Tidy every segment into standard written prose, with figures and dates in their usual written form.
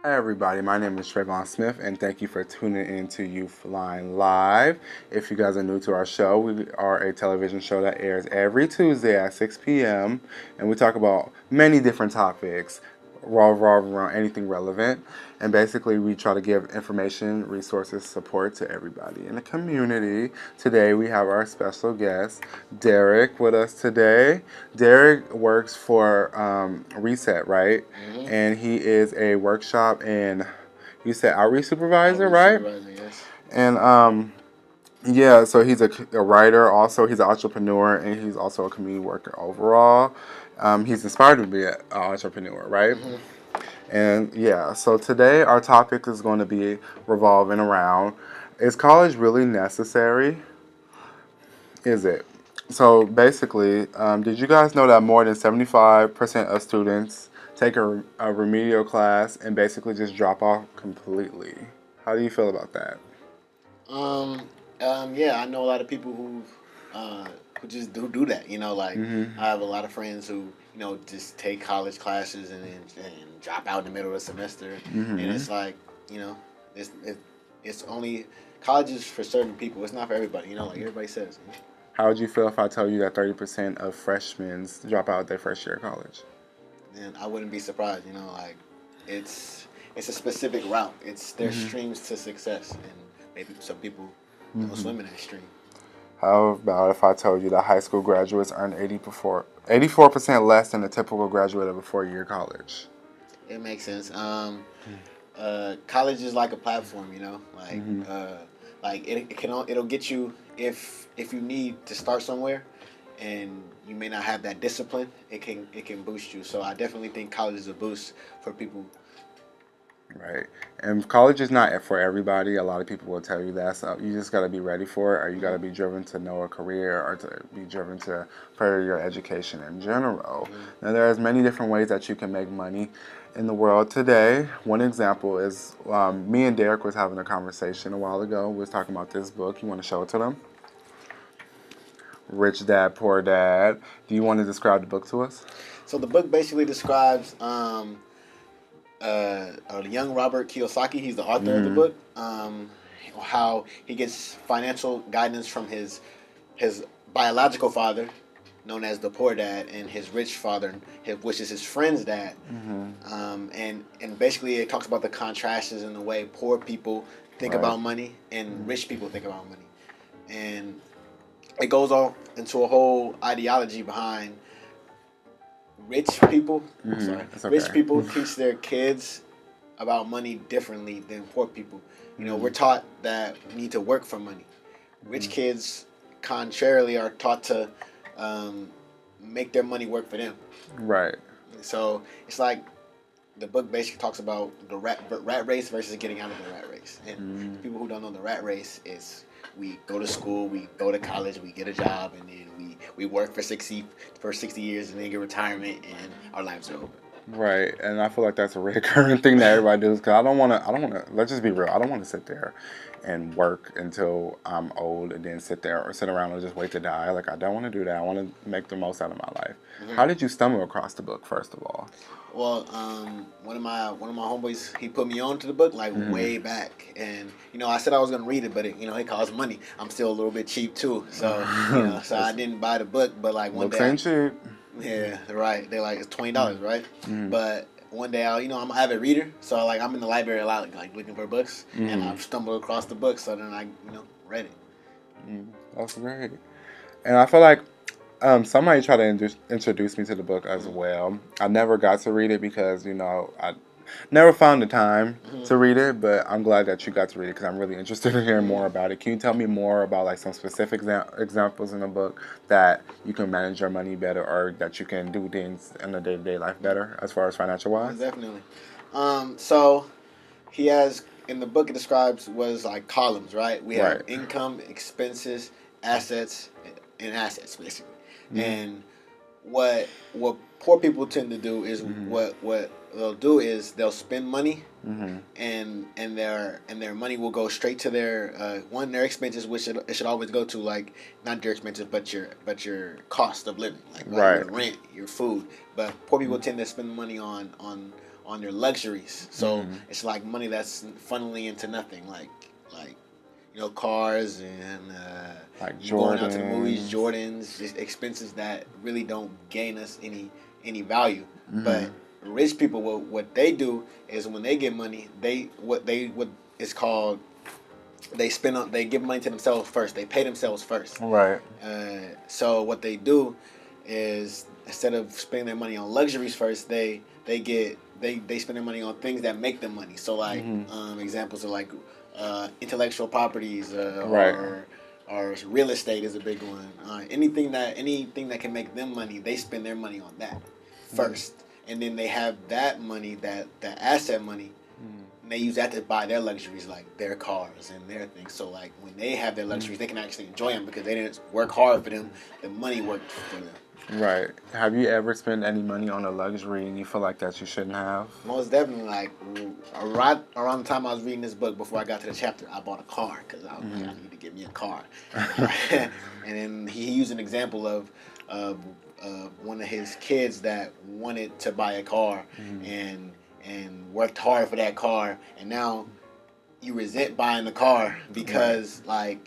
Hi everybody, my name is Trayvon Smith and thank you for tuning in to YouthLINE Live. If you guys are new to our show, we are a television show that airs every Tuesday at 6 p.m. and we talk about many different topics, revolving around anything relevant. And basically we try to give information, resources, support to everybody in the community. Today we have our special guest, Derick, with us today. Derick works for Reset, right? And he is a workshop and you said outreach supervisor, Outreach right? supervisor, yes. And yeah, so he's a writer, also he's an entrepreneur, and he's also a community worker overall. He's inspired to be an entrepreneur, right? And yeah, so today our topic is going to be revolving around, is college really necessary? Is it? So basically, did you guys know that more than 75% of students take a remedial class and basically just drop off completely? How do you feel about that? Um, yeah, I know a lot of people who just do that. Like Mm-hmm. I have a lot of friends who just take college classes and drop out in the middle of the semester, and Mm-hmm. it's like you know, it's it's only college is for certain people. It's not for everybody. Like everybody says. How would you feel if I tell you that 30% of freshmen drop out their first year of college? And I wouldn't be surprised. Like it's a specific route. It's their Mm-hmm. streams to success, and maybe some people Mm-hmm. swim in that stream. How about if I told you that high school graduates earn 84% less than a typical graduate of a four-year college? It makes sense. College is like a platform, Mm-hmm. like it'll get you if you need to start somewhere, and you may not have that discipline. It can boost you. So I definitely think college is a boost for people. Right. And college is not for everybody. A lot of people will tell you that. So you just got to be ready for it, or you got to Hmm. be driven to know a career, or to be driven to further your education in general. Hmm. Now, there's many different ways that you can make money in the world today. One example is me and Derek was having a conversation a while ago. We was talking about this book. You want to show it to them? Rich Dad, Poor Dad. Do you want to describe the book to us? So the book basically describes young Robert Kiyosaki. He's the author of the Mm-hmm. book. How he gets financial guidance from his biological father, known as the poor dad, and his rich father, which is his friend's dad. Mm-hmm. And basically it talks about the contrasts in the way poor people think Right. about money and rich people think about money, and it goes on into a whole ideology behind rich people. Mm-hmm. Sorry, It's rich okay. people teach their kids about money differently than poor people. We're Mm-hmm. taught that we need to work for money. Rich kids, contrarily, are taught to um, make their money work for them. Right. So it's like the book basically talks about the rat race versus getting out of the rat race. And Mm-hmm. people who don't know, the rat race is we go to school, we go to college, we get a job, and then we work for 60 years, and then get retirement, and our lives are over. Right, and I feel like that's a recurring thing that everybody does. Cause I don't want to. I don't want to. Let's just be real. I don't want to sit there and work until I'm old and then sit there or sit around and just wait to die. Like I don't want to do that. I want to make the most out of my life. Hmm. How did you stumble across the book, first of all? Well, one of my homeboys, he put me on to the book like Mm-hmm. way back, and I said I was gonna read it, but it costs money. I'm still a little bit cheap too, so so I It's, didn't buy the book. But like one books day, ain't cheap. yeah, right, they're like it's $20, right? Mm-hmm. But one day, I'm an avid reader, so like I'm in the library a lot, like looking for books, and Mm-hmm. I've stumbled across the book, so then I read it. Mm-hmm. That's great. And I feel like somebody tried to introduce me to the book as Mm-hmm. well. I never got to read it because I never found the time Mm-hmm. to read it. But I'm glad that you got to read it because I'm really interested in hearing Mm-hmm. more about it. Can you tell me more about like some specific examples in the book that you can manage your money better, or that you can do things in the day-to-day life better as far as financial Most wise? definitely. So he has in the book it describes was like columns, right? We have Right. income, expenses, assets, and assets basically. Hmm. And what poor people tend to do is Hmm. what they'll do is they'll spend money, Hmm. and their money will go straight to their expenses, which it should always go to, like not your expenses but your cost of living, like Right. your rent, your food. But poor people tend to spend money on on their luxuries. So it's like money that's funneling into nothing, like cars and Like going out to the movies, Jordans. Jordans, just expenses that really don't gain us any value. But rich people, what they do is when they get money, what is called they give money to themselves first. They pay themselves first. Right. So what they do is instead of spending their money on luxuries first, they spend their money on things that make them money. So like examples are like intellectual properties or real estate is a big one. Anything that can make them money, they spend their money on that first, and then they have that money, that asset money. And they use that to buy their luxuries, like their cars and their things. So like when they have their luxuries, they can actually enjoy them because they didn't work hard for them. The money worked for them. Right. Have you ever spent any money on a luxury and you feel like that you shouldn't have? Most definitely. Like right around the time I was reading this book, before I got to the chapter, I bought a car because I was like, I need to get me a car. And then he used an example of one of his kids that wanted to buy a car and worked hard for that car, and now you resent buying the car because like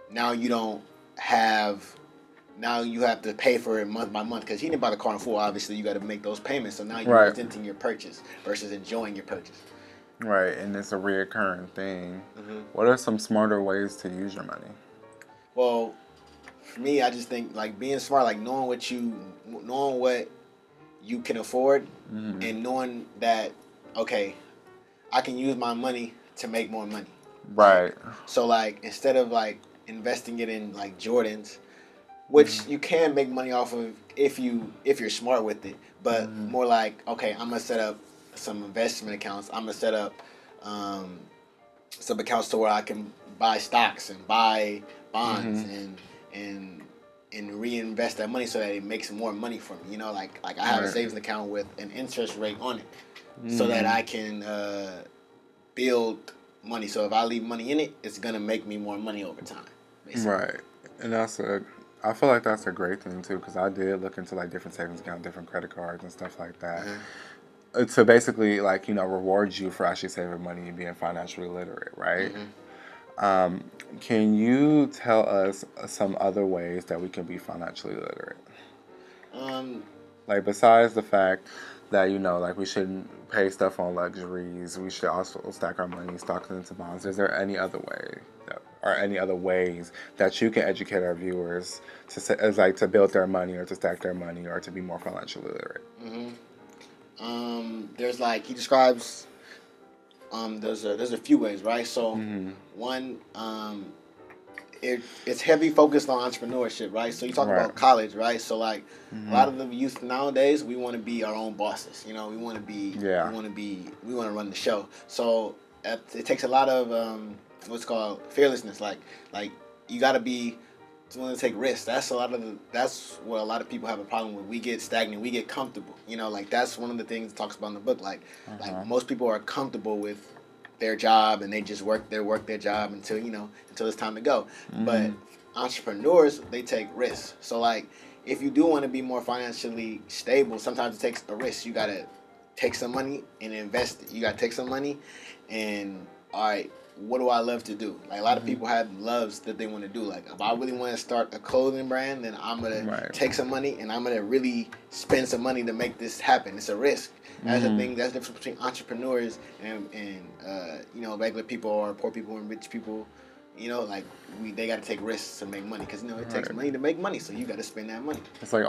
now you don't have. Now you have to pay for it month by month because he didn't buy the car in full. Obviously, you got to make those payments. So now you're resenting your purchase versus enjoying your purchase. Right, and it's a reoccurring thing. What are some smarter ways to use your money? Well, for me, I just think like being smart, like knowing what you can afford, and knowing that okay, I can use my money to make more money. Right. So like instead of like investing it in like Jordans, which you can make money off of if you're smart with it, but more like okay, I'm gonna set up some investment accounts. I'm gonna set up some accounts to where I can buy stocks and buy bonds and reinvest that money so that it makes more money for me. You know, like I have a savings account with an interest rate on it, so that I can build money. So if I leave money in it, it's gonna make me more money over time. Basically. Right, and I feel like that's a great thing too, because I did look into like different savings accounts, different credit cards and stuff like that. To basically like reward you for actually saving money and being financially literate, right? Can you tell us some other ways that we can be financially literate? Like besides the fact that like we shouldn't pay stuff on luxuries, we should also stack our money, stock it into bonds. Is there any other way or any other ways that you can educate our viewers to build their money or to stack their money or to be more financially literate? There's like he describes. There's a few ways, right? So one, it's heavy focused on entrepreneurship, right? So you talk about college, right? So like a lot of the youth nowadays, we want to be our own bosses. We want to run the show. So it takes a lot of what's called fearlessness. Like you got to be willing to take risks. That's what a lot of people have a problem with. We get stagnant. We get comfortable. Like that's one of the things it talks about in the book. Like most people are comfortable with their job and they just work their job until it's time to go. But entrepreneurs, they take risks. So like if you do want to be more financially stable, sometimes it takes a risk. You gotta take some money and invest it. You gotta take some money and all right, what do I love to do? Like a lot of people have loves that they want to do. Like if I really want to start a clothing brand, then I'm gonna take some money and I'm gonna really spend some money to make this happen. It's a risk. That's the thing. That's the difference between entrepreneurs and regular people or poor people and rich people. Like they got to take risks to make money because it takes money to make money. So you got to spend that money. It's like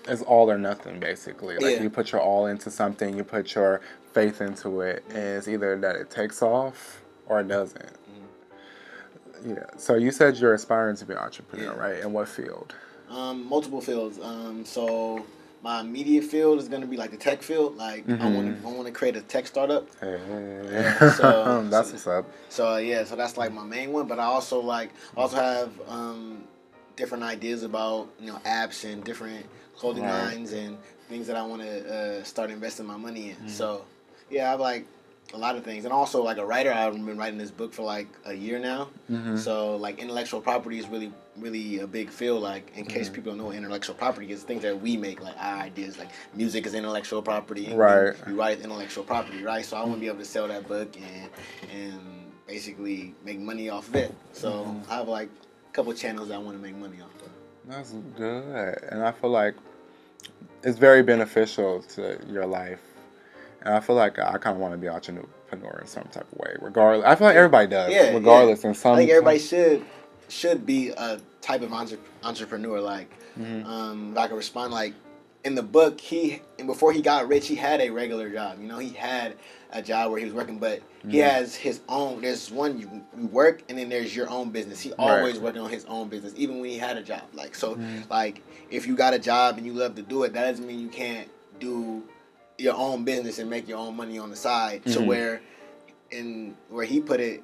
it's all or nothing basically. Like you put your all into something, you put your faith into it, and it's either that it takes off or it doesn't. Yeah. So you said you're aspiring to be an entrepreneur, right? In what field? Multiple fields. So my immediate field is gonna be like the tech field. Like I want to create a tech startup. Hey. That's what's up. So so that's like my main one. But I also have different ideas about apps and different clothing lines and things that I want to start investing my money in. So I have like a lot of things, and also like a writer. I've been writing this book for like a year now. So like intellectual property is really really a big field. Like, in case people don't know what intellectual property is, things that we make, like our ideas, like music is intellectual property, right? We write intellectual property, right? So I want to be able to sell that book and basically make money off of it. So I have like a couple channels that I want to make money off of. That's good, and I feel like it's very beneficial to your life. And I feel like I kind of want to be an entrepreneur in some type of way. Regardless, I feel like everybody does. Yeah, regardless, and I think everybody should be a type of entrepreneur. Like, if I can respond, like in the book, before he got rich, he had a regular job. You know, he had a job where he was working, but he has his own. There's one you work, and then there's your own business. He always working on his own business, even when he had a job. Like, so, like if you got a job and you love to do it, that doesn't mean you can't do your own business and make your own money on the side. To where he put it,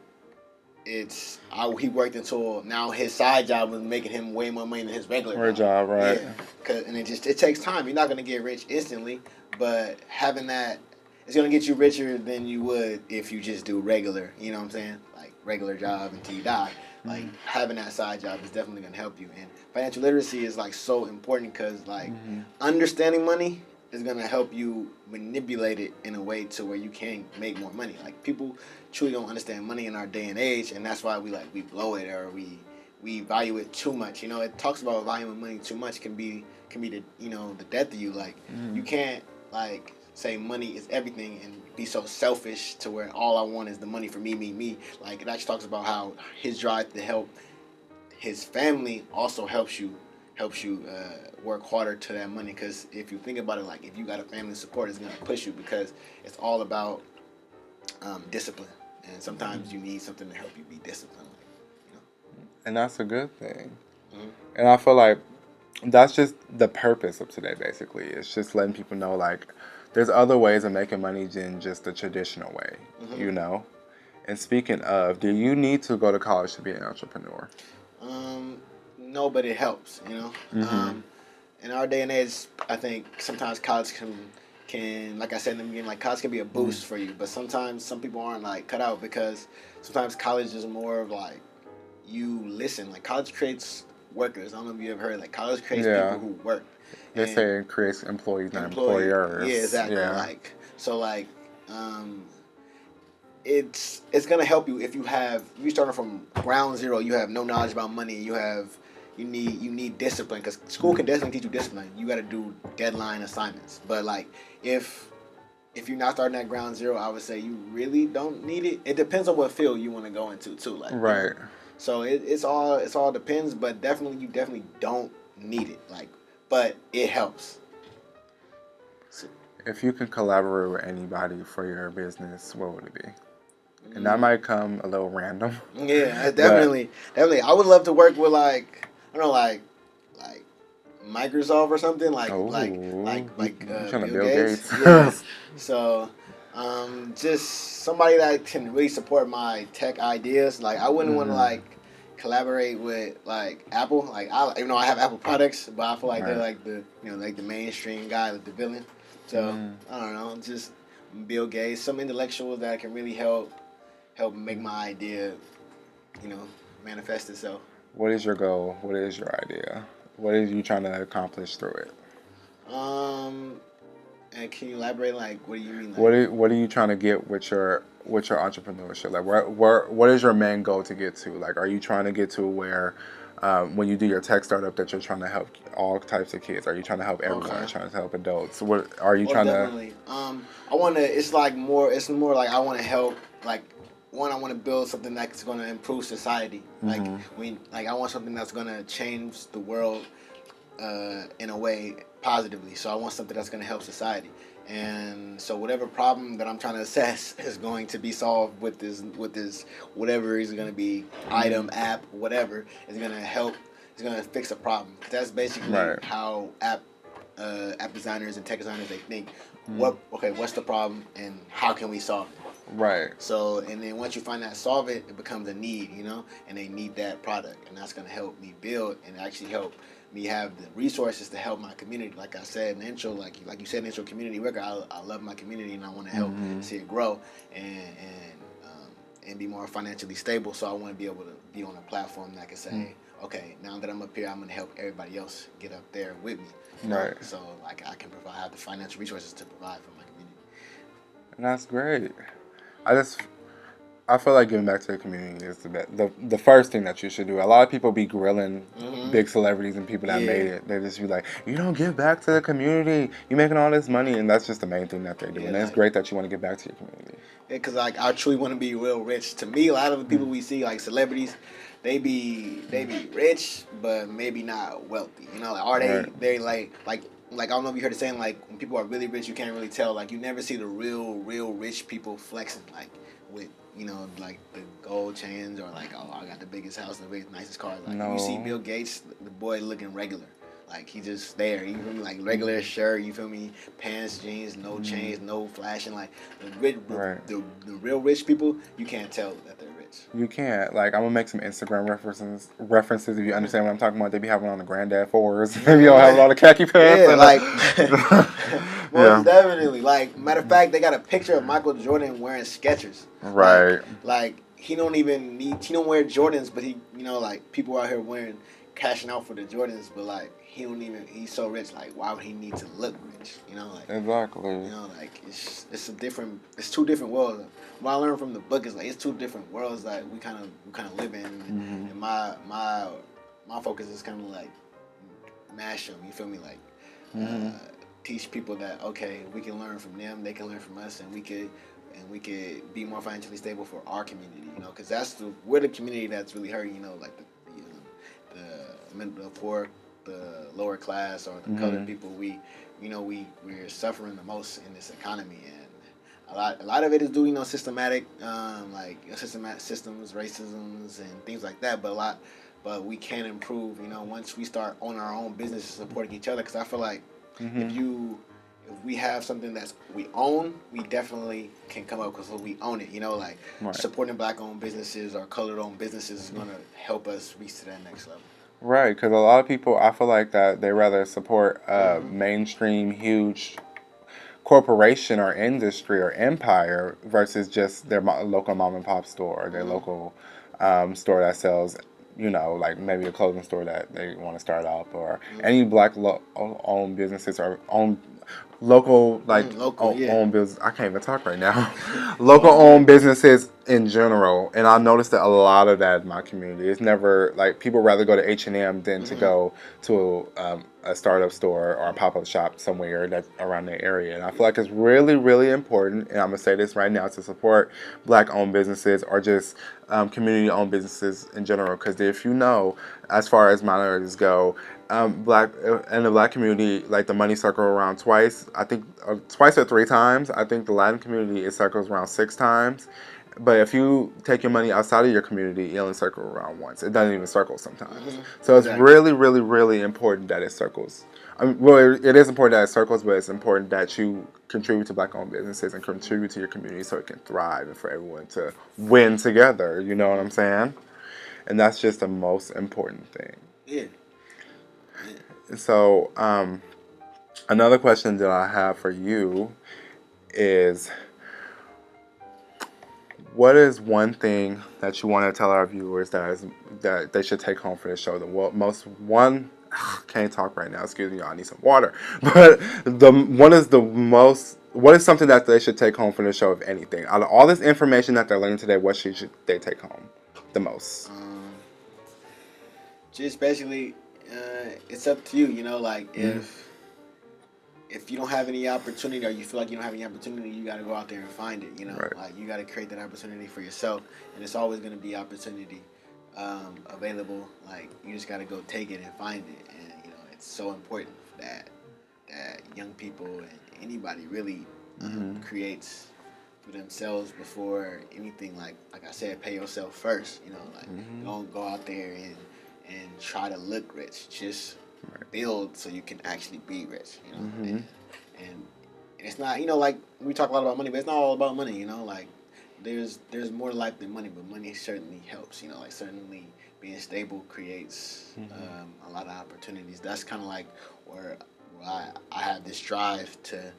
he worked until now his side job was making him way more money than his regular job, right? Yeah, and it takes time. You're not gonna get rich instantly, but having that, it's gonna get you richer than you would if you just do regular. You know what I'm saying? Like regular job until you die. Like having that side job is definitely gonna help you. And financial literacy is like so important because like understanding money is gonna help you manipulate it in a way to where you can make more money. Like people truly don't understand money in our day and age, and that's why we blow it or we value it too much. You know, it talks about valuing money too much can be the the death of you. Like you can't like say money is everything and be so selfish to where all I want is the money for me. Like it actually talks about how his drive to help his family also helps you work harder to that money. Because if you think about it, like if you got a family support, it's gonna push you because it's all about discipline. And sometimes you need something to help you be disciplined. And that's a good thing. And I feel like that's just the purpose of today. Basically, it's just letting people know like there's other ways of making money than just the traditional way. You know. And speaking of, do you need to go to college to be an entrepreneur? No, but it helps, you know. In our day and age, I think sometimes college can like I said in the beginning, like college can be a boost for you, but sometimes some people aren't like cut out because sometimes college is more of like you listen. Like college creates workers. I don't know if you ever heard like college creates people who work. They say it creates employees, not employers. Yeah, exactly. Yeah. Like so, like it's gonna help you if you starting from ground zero. You have no knowledge about money. You need discipline because school can definitely teach you discipline. You got to do deadline assignments. But like if you're not starting at ground zero, I would say you really don't need it. It depends on what field you want to go into too. Like right. You know? So it's all depends. But you definitely don't need it. Like, but it helps. So, if you could collaborate with anybody for your business, what would it be? And that might come a little random. Yeah, definitely. I would love to work with like like Microsoft or something like Bill Gates. Yes. So just somebody that can really support my tech ideas. Like I wouldn't want to like collaborate with like Apple. Like even though I have Apple products, but I feel like they're like the like the mainstream guy, like the villain. So I don't know, just Bill Gates, some intellectual that can really help make my idea, manifest itself. What is your goal? What is your idea? What are you trying to accomplish through it? And can you elaborate? Like, what do you mean? Like, what are you trying to get with your entrepreneurship? Like, what is your main goal to get to? Like, are you trying to get to where, when you do your tech startup, that you're trying to help all types of kids? Are you trying to help everyone? Okay. Trying to help adults? What are you trying definitely. to? I want to. It's more like I want to help. Like, one, I want to build something that's going to improve society. Like, I want something that's going to change the world in a way positively. So I want something that's going to help society. And so whatever problem that I'm trying to assess is going to be solved with this whatever is going to be item, app, whatever is going to help. It's going to fix a problem. That's basically how app designers and tech designers, they think. What's the problem and how can we solve it? Right. So, and then once you find that solve it becomes a need, and they need that product, and that's going to help me build and actually help me have the resources to help my community. Like I said in the intro, like you said in the intro, community worker. I love my community and I want to help see it grow and be more financially stable. So I want to be able to be on a platform that can say, okay, now that I'm up here, I'm gonna help everybody else get up there with me. You know? Right. So like I can provide, I have the financial resources to provide for my community. And that's great. I feel like giving back to the community is the first thing that you should do. A lot of people be grilling big celebrities and people that made it. They just be like, you don't give back to the community. You making all this money, and that's just the main thing that they do. And it's great that you want to give back to your community. Yeah, because like I truly want to be real rich. To me, a lot of the people we see, like celebrities, they be rich, but maybe not wealthy. You know, like, are they like I don't know if you heard it saying like when people are really rich, you can't really tell. Like you never see the real rich people flexing like with like the gold chains or like I got the biggest house, the biggest nicest cars. Like you see Bill Gates, the boy looking regular. Like he just there, you feel me? Like regular shirt, you feel me? Pants, jeans, no chains, no flashing. Like the real rich people, you can't tell that they're rich. You can't. Like I'm gonna make some Instagram references if you understand what I'm talking about. They be having on the granddad fours. Maybe y'all have a lot of khaki pants. Yeah, like most definitely. Like matter of fact, they got a picture of Michael Jordan wearing Skechers. Right. Like he don't wear Jordans, but he like people out here cashing out for the Jordans, but like he's so rich, like why would he need to look rich? Like exactly. Like it's two different worlds. What I learned from the book is like it's two different worlds that we kind of live in, and my focus is kind of like mash them. You feel me? Like teach people that okay, we can learn from them, they can learn from us, and we could be more financially stable for our community. Because we're the community that's really hurting. Like the poor, the lower class, or the colored people. We're suffering the most in this economy, and a lot of it is due systematic systematic systems, racisms, and things like that. But we can improve. Once we start owning our own business and supporting each other. Because I feel like if we have something that we own, we definitely can come up because we own it. Supporting black-owned businesses or colored-owned businesses is going to help us reach to that next level. Right, because a lot of people, I feel like that they rather support a mainstream, huge corporation or industry or empire versus just their local mom and pop store or their local store that sells, like maybe a clothing store that they want to start up, or any black owned businesses or local owned business. I can't even talk right now. Local owned businesses in general, and I noticed that a lot of that in my community. It's never like people rather go to H&M than to go to a startup store or a pop-up shop somewhere that's around their area. And I feel like it's really, really important, and I'm gonna say this right now, to support black owned businesses or just community owned businesses in general. Because if as far as minorities go, in the black community, like the money circle around twice. I think twice or three times. I think the Latin community it circles around 6 times. But if you take your money outside of your community, it only circles around once. It doesn't even circle sometimes. So it's really, really, really important that it circles. It is important that it circles, but it's important that you contribute to black-owned businesses and contribute to your community so it can thrive and for everyone to win together. You know what I'm saying? And that's just the most important thing. Yeah. So, another question that I have for you is, what is one thing that you want to tell our viewers that they should take home for this show? Can't talk right now. Excuse me, I need some water. But what is something that they should take home from the show, if anything? Out of all this information that they're learning today, what should they take home the most? Just basically, it's up to you. If you don't have any opportunity, or you feel like you don't have any opportunity, you got to go out there and find it. Right. Like you got to create that opportunity for yourself, and it's always going to be opportunity available. Like you just got to go take it and find it, and it's so important that young people and anybody really creates for themselves before anything. Like I said, pay yourself first. Don't go out there and try to look rich. Just build so you can actually be rich. And it's not like we talk a lot about money, but it's not all about money. Like there's more to life than money, but money certainly helps. Like certainly being stable creates a lot of opportunities. That's kind of like where I have this drive to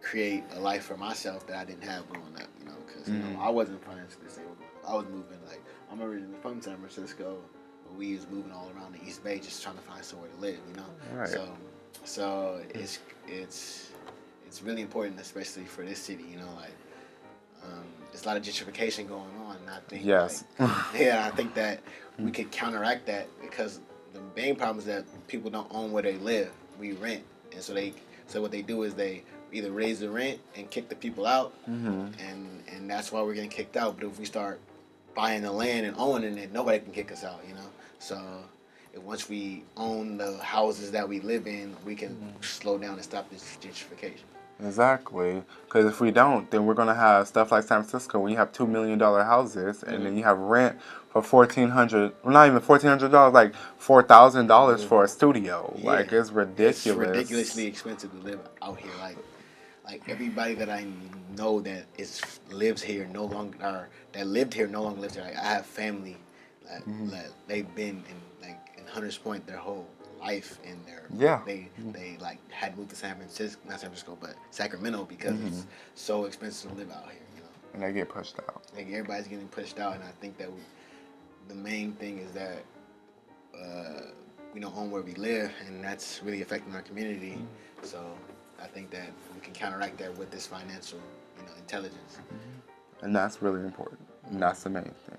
create a life for myself that I didn't have growing up. Because I wasn't financially stable. I was moving I'm originally from San Francisco, but we was moving all around the East Bay just trying to find somewhere to live, you know. Right. So it's really important, especially for this city, you know, like there's a lot of gentrification going on, and I think I think that we could counteract that, because the main problem is that people don't own where they live. We rent, and so what they do is they either raise the rent and kick the people out, and that's why we're getting kicked out. But if we start buying the land and owning it, nobody can kick us out, you know. So once we own the houses that we live in, we can slow down and stop this gentrification. Exactly, because if we don't, then we're gonna have stuff like San Francisco, when you have $2 million houses, and then you have rent for $1,400, well, not even $1,400, like $4,000 for a studio. Yeah. Like, it's ridiculous. It's ridiculously expensive to live out here. Like everybody that I know that lives here no longer, or that lived here no longer lives here. Like, I have family that they've been in Hunters Point their whole life, and they like had moved to not San Francisco, but Sacramento, because it's so expensive to live out here, you know. And they get pushed out. Like, everybody's getting pushed out, and I think that the main thing is that we don't own where we live, and that's really affecting our community. So I think that we can counteract that with this financial, you know, intelligence. And that's really important. And that's the main thing.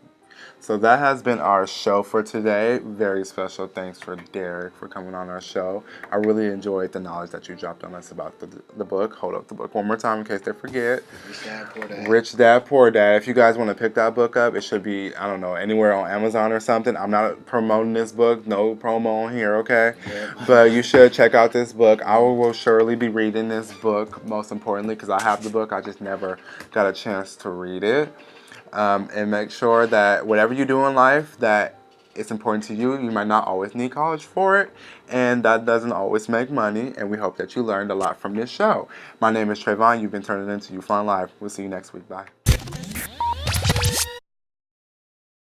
So that has been our show for today. Very special thanks for Derick for coming on our show. I really enjoyed the knowledge that you dropped on us about the book. Hold up the book one more time in case they forget. Rich Dad, Poor Dad. Rich Dad, Poor Dad. If you guys want to pick that book up, it should be, I don't know, anywhere on Amazon or something. I'm not promoting this book. No promo on here, okay? Yep. But you should check out this book. I will surely be reading this book, most importantly, because I have the book. I just never got a chance to read it. And make sure that whatever you do in life, that it's important to you. You might not always need college for it, and that doesn't always make money, and we hope that you learned a lot from this show. My name is Trayvon. You've been turning into YouthLINE Live. We'll see you next week. Bye.